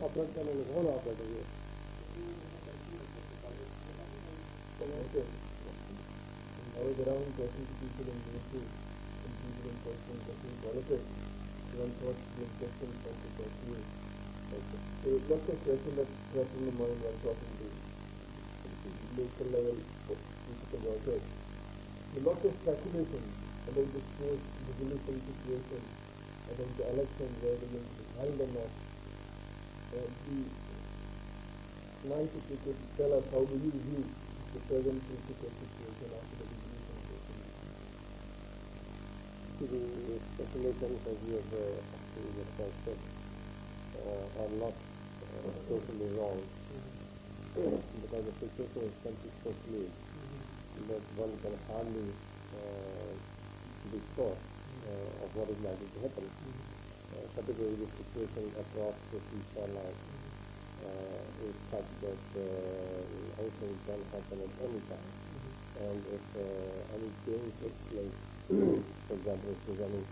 operator and his own operator here. I was around talking to people in ministry and people in personal talking politics. One thought the question from the Kashmir. There was lots of question that threaten the mind while talking to local level political workers. There was lots of speculation about this post-resolution situation, about the election, where they're going to be held or not. Nice if you could tell us how do you view the present political situation after the resolution situation. The speculations, as you have said, are not totally wrong, because the situation is so clear that one can hardly be sure of what is likely to happen, particularly the situation across the ceasefire line is such that anything can happen at any time. And if any change takes place, for example, if there's any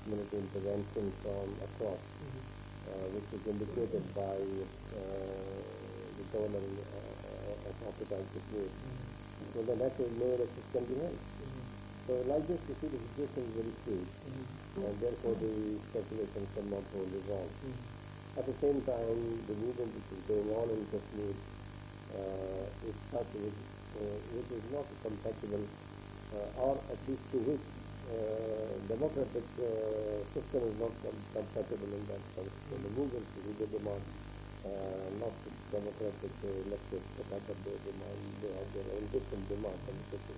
military intervention from across, which is indicated by the governor of occupied Kashmir, so then that will no elections can be held. So like this, you see the situation is very fluid, and therefore the speculation cannot hold is wrong. At the same time, the movement which is going on in Kashmir is such which is not compatible, or at least to which democratic system is not compatible in that sense. So the movement really demand not democratic elected, but rather they have their own different demands on the system.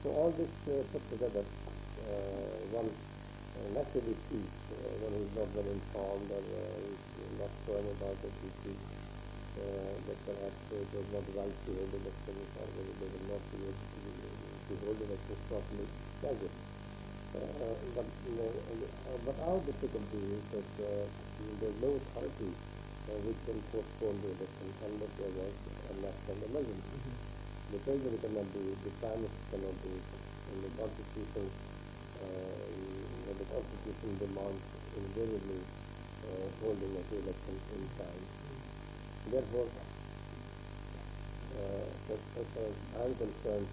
So all this put together, one naturally sees when he is not well informed or is not sure about it, he sees that perhaps it was not right to hold elections, or whether they will not be able to hold elections properly. That's it. But our difficulty is that there is no authority which can postpone the elections unless there was a national emergency. The president cannot do it, the prime minister cannot do it, and the constitution demands invariably holding of the elections in time. Therefore, as far as I'm concerned,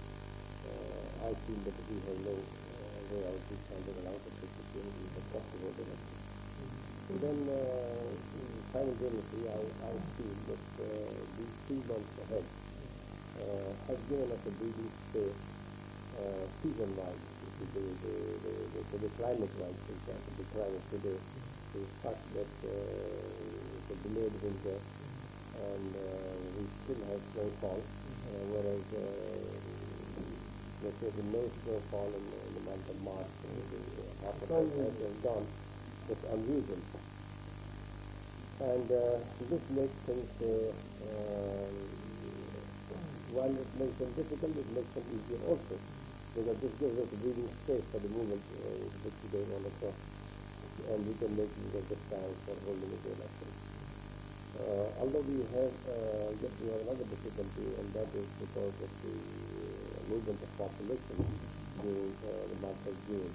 I feel that we have no way out of this situation, but possible elections. So then, simultaneously, I feel that these 3 months ahead has given us a breathing space season-wise. The climate-wise, for example, the climate today is such that it's a delayed winter, and we still have snowfall, whereas let's say the no snowfall in the month of March, half of it has gone. It's unusual. And this makes things, while it makes them difficult, it makes them easier also, because this gives us a breathing space for the movement which is going on across, and we can make use of this time for holding the elections. Although we have another difficulty, and that is because of the movement of population during the month of June.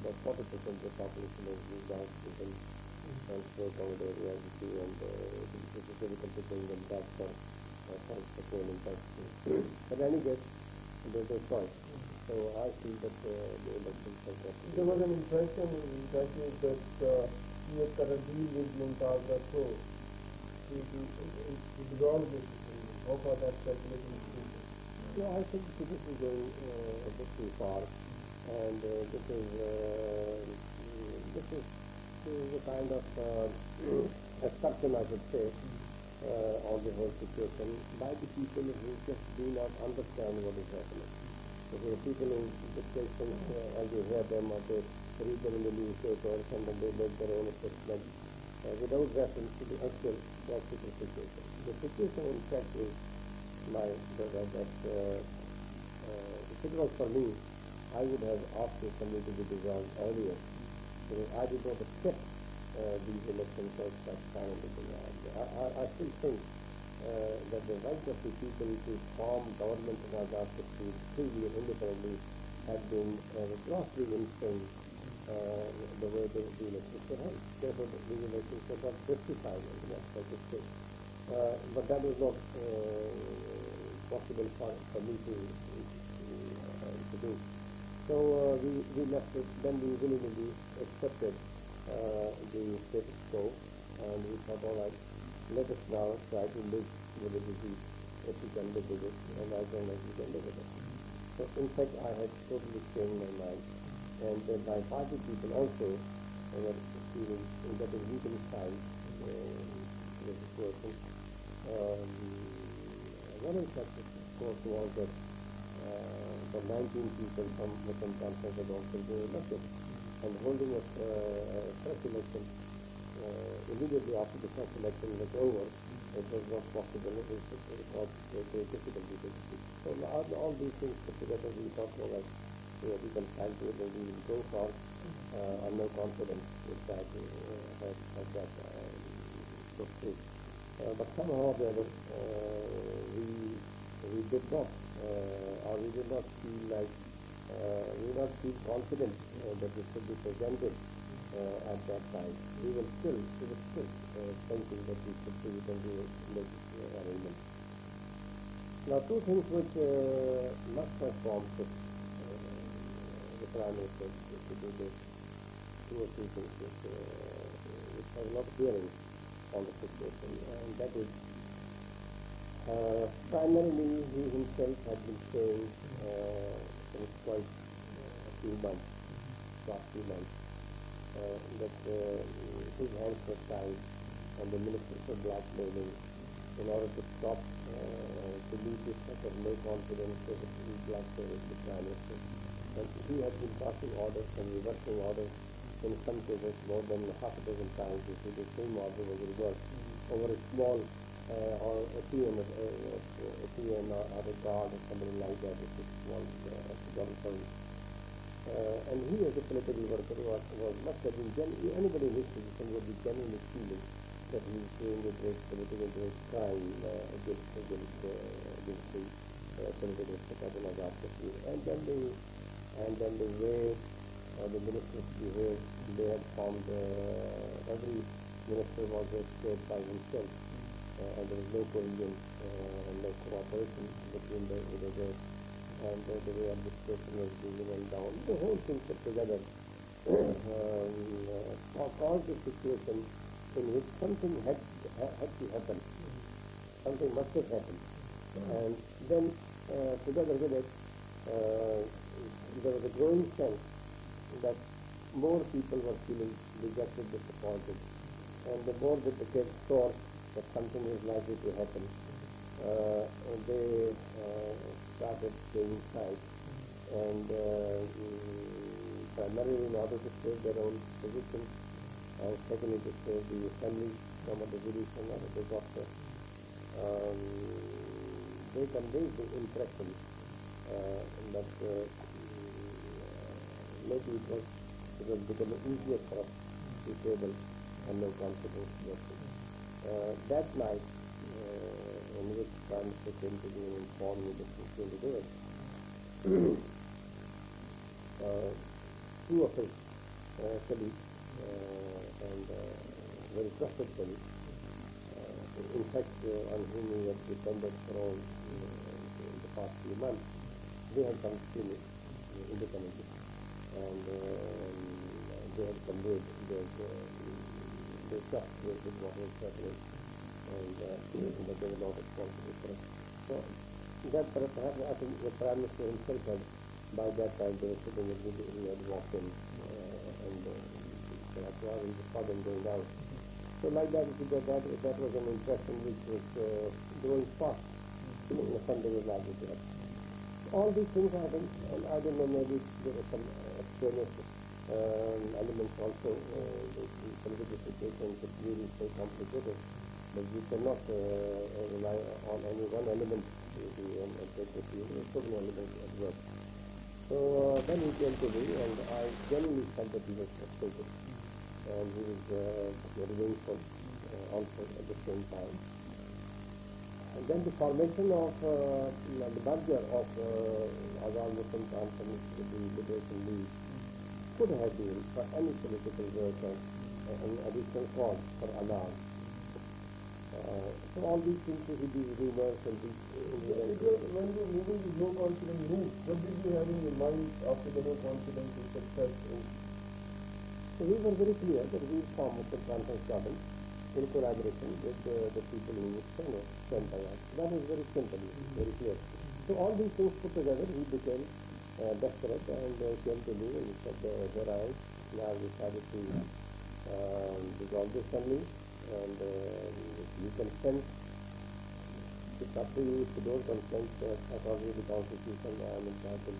About 40% of the population has moved out to the transfer areas, and it is difficult to bring them back for polling purposes. But anyway, there's no choice. So I feel that the elections have got to be. There was an impression in Kashmir that he had cut a deal with Mumtaz Rasto to resolve this issue. How far that speculation is true? Yeah, I think this is going a bit too far, and this is a kind of assumption, I should say, on the whole situation by the people who just do not understand what is happening. So the people in dictations, as you hear them, or they read them in the newspapers, and then they make their own assessment without reference to the actual practical situation. The situation, in fact, is that if it was for me, I would have asked the assembly to be dissolved earlier, because I did not accept these elections as such finally dissolved. I still think that the right of the people to form government of Azad Kashmir freely and independently had been grossly infringed the way the elections were held. Therefore, these elections were not justified, so to say. But that was not possible for me to do. So we left it. Then we willingly accepted the status quo, and we thought, all right, let us now try to live with the disease if we can live with it, and as long as we can live with it. So in fact, I had totally changed my mind, and my party people also were feeling getting reconciled with the situation. One of the course was that the 19 people from the conference had also been elected, and holding a first election immediately after the first election was over, it was not possible. It was very difficult to do. So all these things put together, we thought, all right, we can try to it and we will go for. I'm no confidence with that, that took through. But somehow or the other, we did not, or we did not feel like, we did not feel confident that this could be presented at that time. We were still thinking that we could do it and do make arrangements. Now, two things which must have prompted the Prime Minister to do this, two or three things which have not bearing on the situation, and that is primarily he himself had been saying since quite a few months, last few months, that his hands were tied and the ministers were blackmailing in order to stop to meet his sort of no confidence that he blackmailed the Prime Minister. And he had been passing orders and reversing orders in some cases more than half a dozen times. You see, the same order was reversed over a small or a TN or a guard or something like that. It's a small government service. And he, as a political worker, must have been anybody in his position would be genuinely feeling that he is doing a great political crime against the political secretary of Kashmir. And then the way the ministers behaved, they had formed every minister was a state by himself, and there was no coalition and no cooperation between the and the way administration was moving and down. The whole thing put together caused a situation in which something had to happen. Something must have happened. And then together with it, there was a growing sense that more people were feeling dejected, disappointed. And the more that the kids saw that something is likely to happen, they started staying inside, and primarily in order to save their own position, and secondly to save the assembly from a division or a disaster. They conveyed the impression that maybe it was becoming easier for us to table and no confidence. That night, in which Prime Minister came to me and informed me that he was going to do it, two of his colleagues and very trusted colleagues, in fact, on whom he had depended for all the past few months, they had come to me independently, and they had conveyed their trust with what was happening, and that they were not responsible for it. So that perhaps I think the Prime Minister himself had, by that time they were sitting with me, he had walked in and perhaps he saw them going out. So like that, that was an impression which was growing fast. Something was likely to happen. All these things happened, and I don't know, maybe there were some extraneous elements also. The political situation could really so complicated, but we cannot rely on any one element and take the view. There are so many elements at work. So then he came to me, and I genuinely felt that he was frustrated, and he was revengeful also at the same time. And then the formation of the merger of Azad Muslim Conference with the Liberation League could have been for any political work an additional cause for alarm. So all these things will be rumors and these Because when you were moving this no confidence move, what did you have in your mind after the no confidence was successful? So we were very clear that we form a conference government in collaboration with the people who sent by us. That is very simple, very clear. So all these things put together, we became desperate and came to me and said, here I am. Now I decided to dissolve the assembly and you can send. It's up to you. If you don't consent, according to the constitution, I am entitled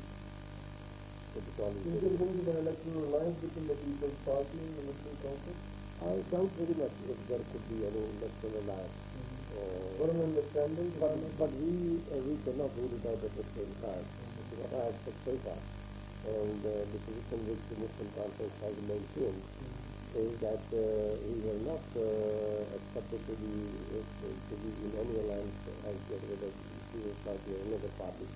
to dissolve it. Is there going to be an electoral alliance between the People's Party and the Muslim Council? I doubt very much if there could be any electoral alliance. What an understanding. But we cannot rule it out at the same time. This is what I have said so far. And the position which the Muslim Conference has maintained is that we were not expected to be in any alliance as yet with the People's Party or another party.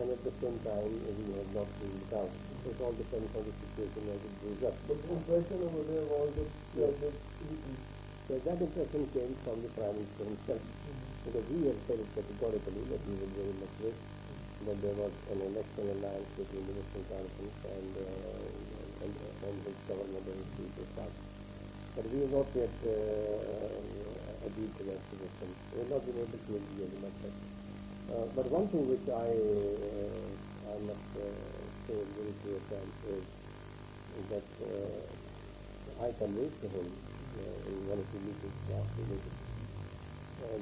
And at the same time, we have not ruled it out. So it all depends on the situation as it goes up. But the impression over there was that So that impression came from the Prime Minister himself, because he had said it categorically that he would very much wish that there was an election alliance between the Muslim Conference and his government and his People's Party. But we have not yet agreed to that position. We have not been able to agree on that. But one thing which I must say in very clear terms is that I conveyed to him in one of the meetings last week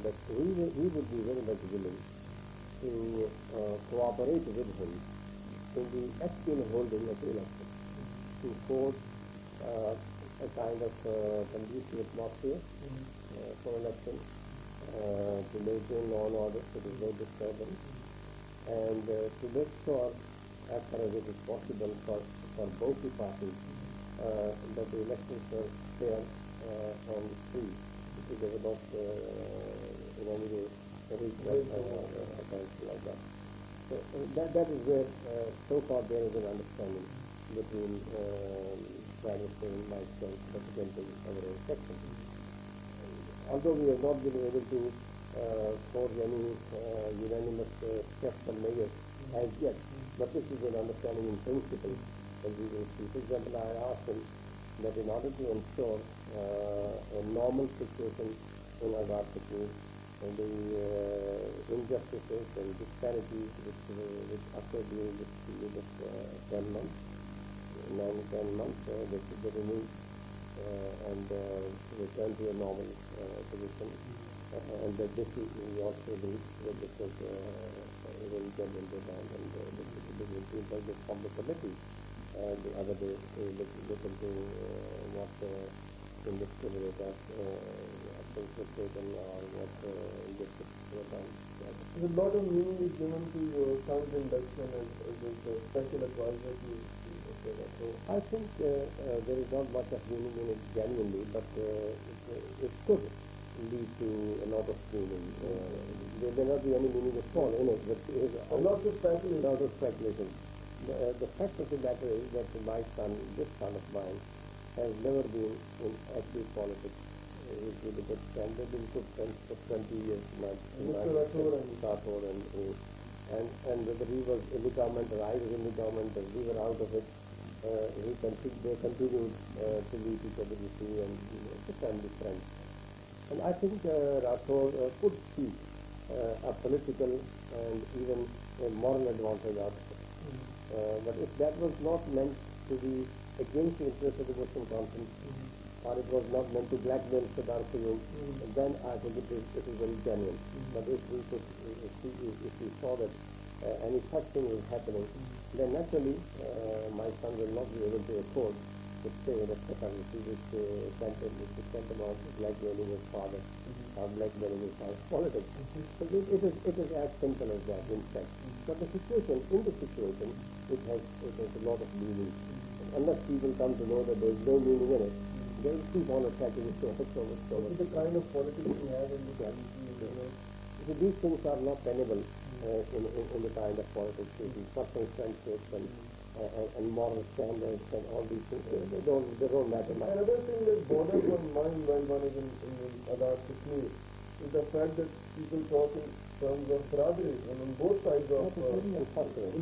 that we would be very much willing to cooperate with him in the actual holding of the election, to force a kind of conducive atmosphere for election, to maintain law and order, so there is no disturbance, and to make sure, as far as it is possible for both the parties, that the elections were fair and free, because they were not in any way rigged or something like that. So that is where so far there is an understanding between Prime Minister and myself representing our own section. Although we have not been able to forge any unanimous steps and measures as yet, but this is an understanding in principle that we will see. For example, I asked him that in order to ensure a normal situation in our Kashmir, and the injustices and disparities which occurred during this period of 10 months, 9-10 months, they should be removed and return to a normal position. And that this we also believe that this was very genuine demand, and this is the in terms of public committee. The other day, look into what indiscriminate actions were taken or what injustices were done. A lot of meaning is given to your son's induction as a special advisor to that. So I think there is not much of meaning in it genuinely, but it could lead to a lot of meaning. There may not be any meaning at all in it, but a lot of speculation. A lot of speculation. The fact of the matter is that my son, this son of mine, has never been in active politics. He's with a good friend. They've been good friends for 20 years. Mr. Rathore and whether he was in the government or I was in the government or we were out of it, they continued to meet each other, you see, and it's a family friend. And I think Rathore could see a political and even a moral advantage out of it. But if that was not meant to be against the interest of the Muslim Conference, or it was not meant to blackmail Sardar Qayyum, then I think it is very genuine. But if we saw that any such thing is happening, then naturally my son will not be able to afford to stay in a society which sent about blackmailing his father or blackmailing his father's politics. So it is as simple as that, in fact. But the situation, it has a lot of meaning. Unless people come to know that there is no meaning in it, they will keep on attacking it so much. It's the kind of politics we have in the country. So these things are not tenable in the kind of politics, personal friendships and and moral standards and all these things. They don't matter much. Another thing that borders on mind when one is in Azad Kashmir is the fact that people talk in terms of brotherhood, and on both sides of in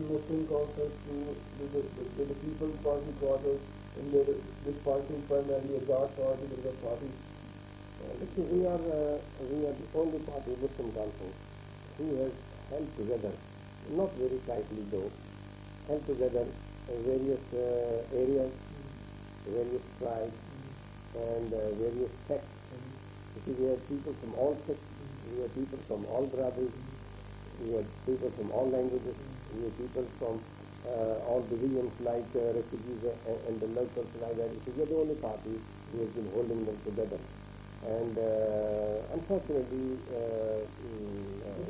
Muslim conference too, the People's Party quarters, and this party primarily Azad Party, there is a party. We are the only party, Muslim conference, who has held together, not very tightly though, held together various areas, various tribes, and various sects. You see, we have people from all sects, we have people from all brothers, we have people from all languages, we have people from all divisions like refugees and the locals like that. So we are the only party who has been holding them together. And unfortunately,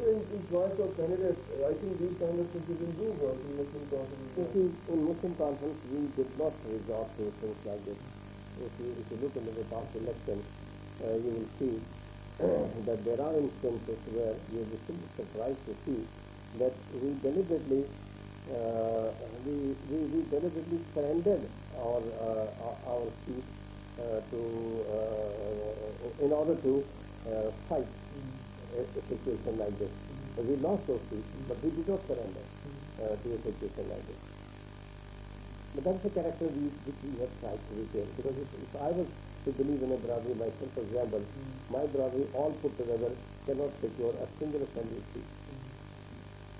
in choice of candidates, I think these kind of things didn't do work in Muslim conference. In Muslim conference, we did not resort to things like this. If you look into the past election, you will see that there are instances where you will be surprised to see that we deliberately surrendered our seat in order to fight a situation like this. We lost those seats, but we did not surrender to a situation like this. But that's the character which we have tried to retain. Because if I was to believe in a brotherhood myself, for example, my brotherhood all put together cannot secure a single assembly seat.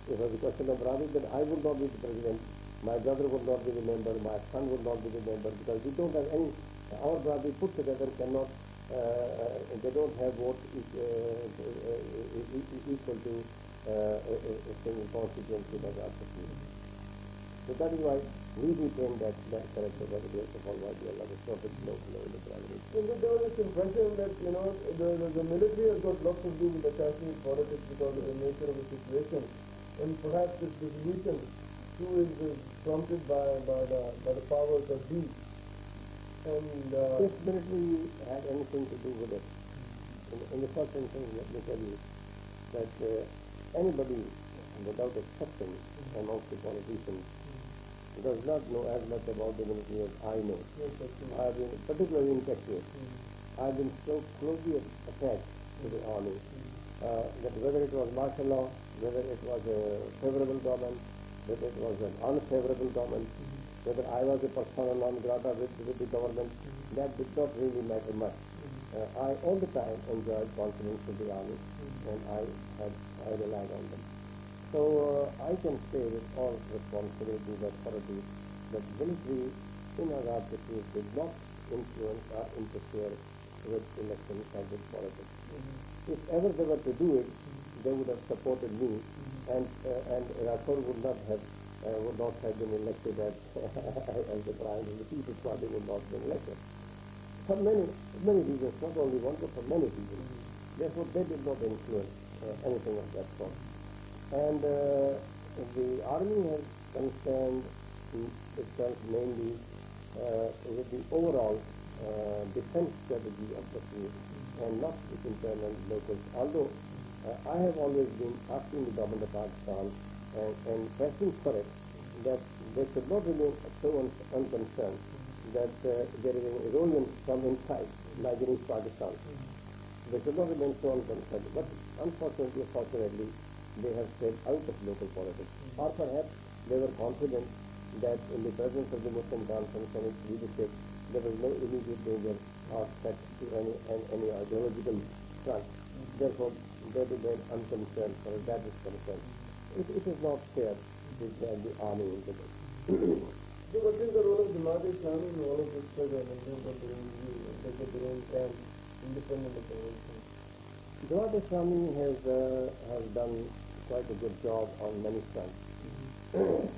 If it was a question of brotherhood, then I would not be the president, my brother would not be the member, my son would not be the member, because we don't have any. Our brotherhood put together cannot, they don't have votes equal to a single constituency like our Kashmir. So that is why we retain that character by the grace of Almighty Allah, the Prophet, no brotherhood. There was this impression that, the military has got lots to do with the Kashmir politics because of the nature of the situation, and perhaps this dissolution too is prompted by the powers that be. And if military had anything to do with it, in the first instance, let me tell you that anybody without exception amongst the politicians does not know as much about the military as I know. Yes, that's true. I've been, particularly in Kashmir, I've been so closely attached to the army that whether it was martial law, whether it was a favorable government, whether it was an unfavorable government, whether I was a persona non grata with the government, that did not really matter much. I all the time enjoyed confidence in the army, and I relied on them. So I can say with all responsibility and authority that military in Azad Kashmir did not influence or interfere with elections and with politics. If ever they were to do it, they would have supported me, and Rathore would not have been elected as the prime, and the People's Party would not have been elected. For many reasons, not only one, but for many reasons. Therefore, they did not influence anything of that sort. And the army has concerned itself mainly with the overall defense strategy of Kashmir and not with internal locals. Although I have always been asking the government of Pakistan and pressing for it that they should not remain so unconcerned that there is an erosion from inside, like in East Pakistan. They should not remain so unconcerned. But unfortunately, fortunately, they have stayed out of local politics. Or perhaps they were confident that in the presence of the Muslim Conference and its leadership, there was no immediate danger of threat to any ideological front. Therefore, they remain unconcerned as that is concerned. It is not fair to drag the army into this. So what is the role of Jamaat-e-Islami in all of this struggle in terms of their own camp, independent of the whole thing? Jamaat-e-Islami has done quite a good job on many fronts in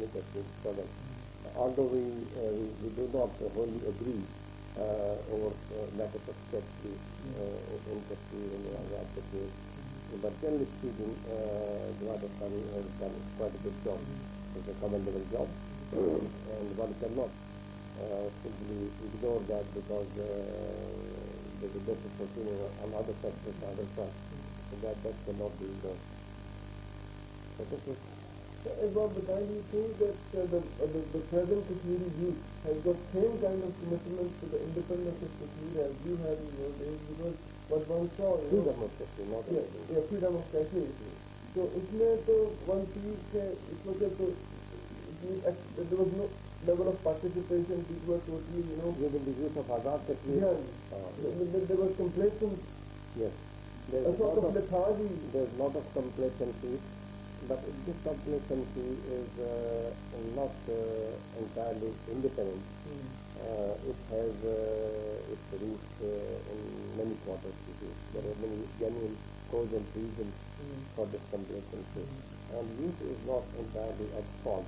the Kashmir struggle. Although we do not wholly agree over matters of strategy in Kashmir and Azad Kashmir, but generally speaking, Jamaat-e-Islami has done quite a good job. It's a commendable job, and one cannot simply ignore that because there's a difference between on other sectors, other fronts. So that cannot be ignored. So this is Bob, but I do think that the present Kashmiri youth has got same kind of commitment to the independence of Kashmir as you had in your days, because what one saw, freedom of Kashmir, not freedom of Kashmir. So इसमें तो one sees it was just there was no level of participation. People were totally, Given the use of Azad Kashmir. There was complacence. Yes. There's a sort of lethargy. There's a lot of complacency, but this complacency is not entirely independent. It has its roots in many quarters. There are many genuine causes and reasons for this complacency. And youth is not entirely at fault,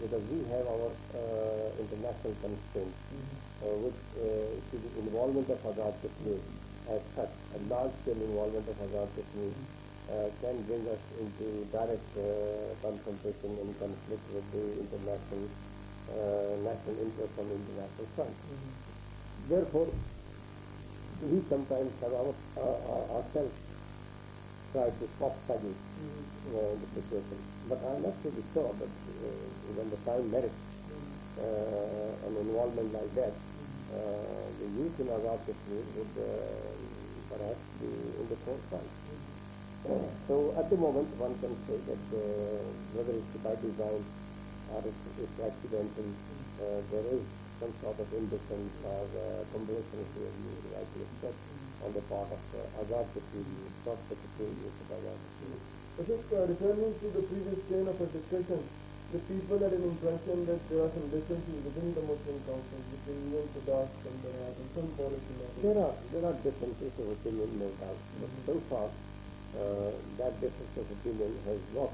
because we have our international constraints, which to the involvement of Azad Kashmir as such, a large-scale involvement of Azad Kashmir can bring us into direct confrontation and conflict with the international national interest on the international front. Therefore, we sometimes have ourselves try to soft pedal the situation. But I'm absolutely sure that when the time merits an involvement like that, the youth in Azad Kashmir would perhaps be in the forefront. So at the moment one can say that whether it's by design or it's accidental, there is some sort of indifference or complacency, as you rightly said, on the part of Azad Kashmir youth, not the Kashmir youth of Azad Kashmir. I think returning to the previous chain of a discussion, the people had an impression that there are some differences within the Muslim Council between you and Sardar and some policy matters. There are differences of opinion, no doubt, but so far that difference of opinion has not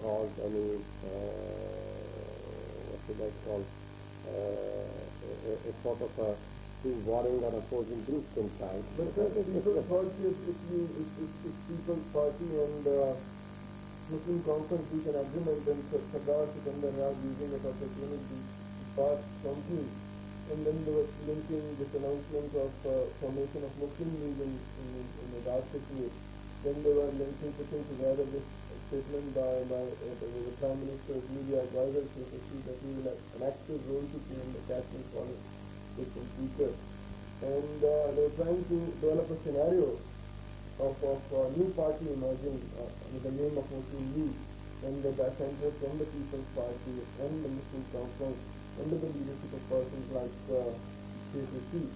caused any what should I call a sort of a two warring or opposing groups inside. But people thought if People's Party and Muslim Conference reach an agreement, then Sardar was using it as a opportunity to pass something, and then they were linking this announcement of formation of Muslim League in the Kashmir. Then they were putting together this statement by the Prime Minister's media advisor that he will have an active role to play in the Kashmir politics in future. And they were trying to develop a scenario of a new party emerging with the name of Muslim League, and the center from the People's Party and the Muslim Conference under the leadership of persons like KCC.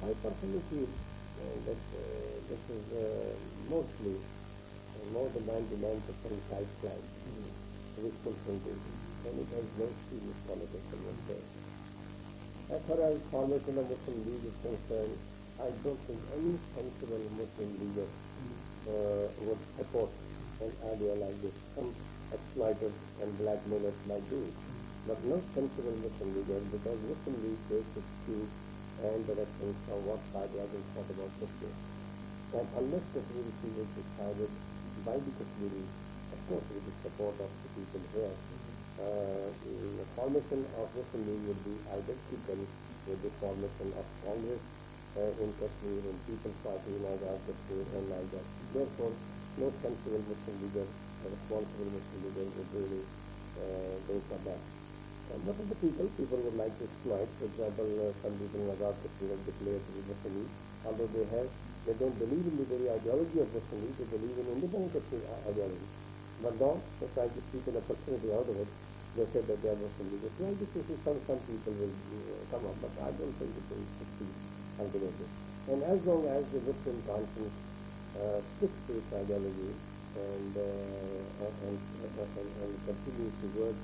I personally feel that this is mostly more than 99% side plan, wishful thinking, and it has no serious politics in it. As far as formation of Muslim League is concerned, I don't think any sensible Muslim leader would support an idea like this. Some exploiters and blackmailers might do it, but no sensible Muslim leader, because Muslim League takes its cues and directions from what side has been thought about Kashmir. And unless Kashmir is decided by the Kashmiris, of course with the support of the people here, the formation of Muslim League would be identical with the formation of Congress in Kashmir and People's Party in Azad Kashmir and like that. Therefore, no sensible Muslim leader, a responsible Muslim leader would really go for that. But of the people would like to exploit. For example, some people in Azad Kashmir have declared to be Muslim League, although they don't believe in the very ideology of Muslim League, they believe in independent Kashmir ideology. But now, they try to seek an opportunity out of it. They say that they are Muslim leaders. Well, this is some people will come up, but I don't think it will succeed ultimately. And as long as the Muslim conscience sticks to its ideology and continues to work,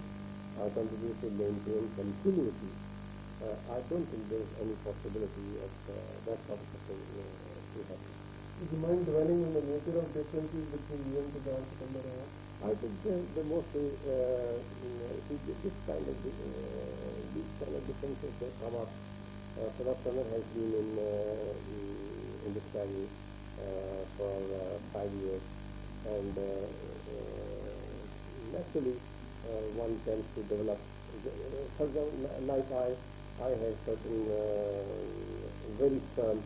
continues to maintain continuity, I don't think there is any possibility of that sort of thing to happen. Would you mind dwelling on the nature of differences between you and Sardar? I think the mostly these kind of differences that come up. Sardar has been in this family for 5 years, and naturally one tends to develop. For example, like I have certain very firm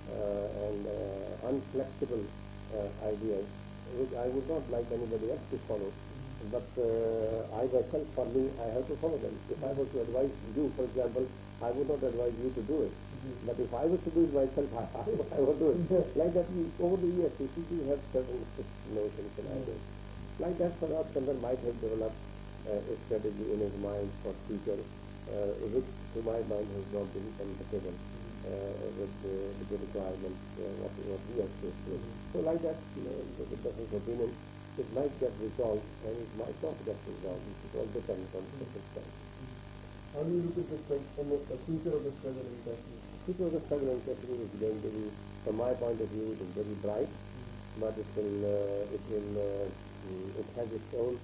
and unflexible ideas which I would not like anybody else to follow. But I myself, for me, I have to follow them. If I was to advise you, for example, I would not advise you to do it. But if I was to do it myself, I would do it. Like that, over the years, we have certain notions and ideas. Like that, perhaps Sardar might have developed a strategy in his mind for future, which to my mind has not been compatible with the requirements, what we are faced with. So like that, the difference of opinion, it might get resolved and it might not get resolved. It all depends on circumstances. How do you look at the future of the struggle in Kashmir? The future of the struggle in Kashmir is going to be, from my point of view, it is very bright, but it has its own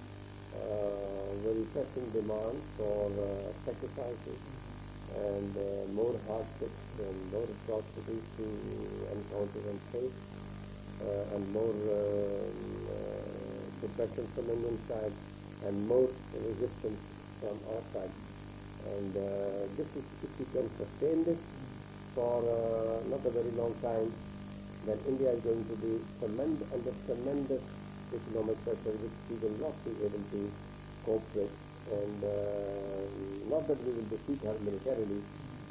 very pressing demand for sacrifices and more hardships and more atrocities to encounter and face, and more suppression from Indian side and more resistance from our side. And this is, if we can sustain this for not a very long time, then India is going to be under tremendous economic pressure which we will not be able to cope with. And not that we will defeat her militarily,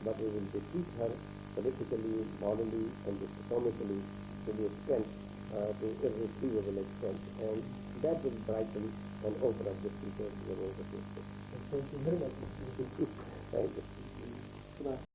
but we will defeat her politically, morally, and economically to the extent, to irretrievable extent. And that will brighten and open up the future. Thank you very much. Thank you.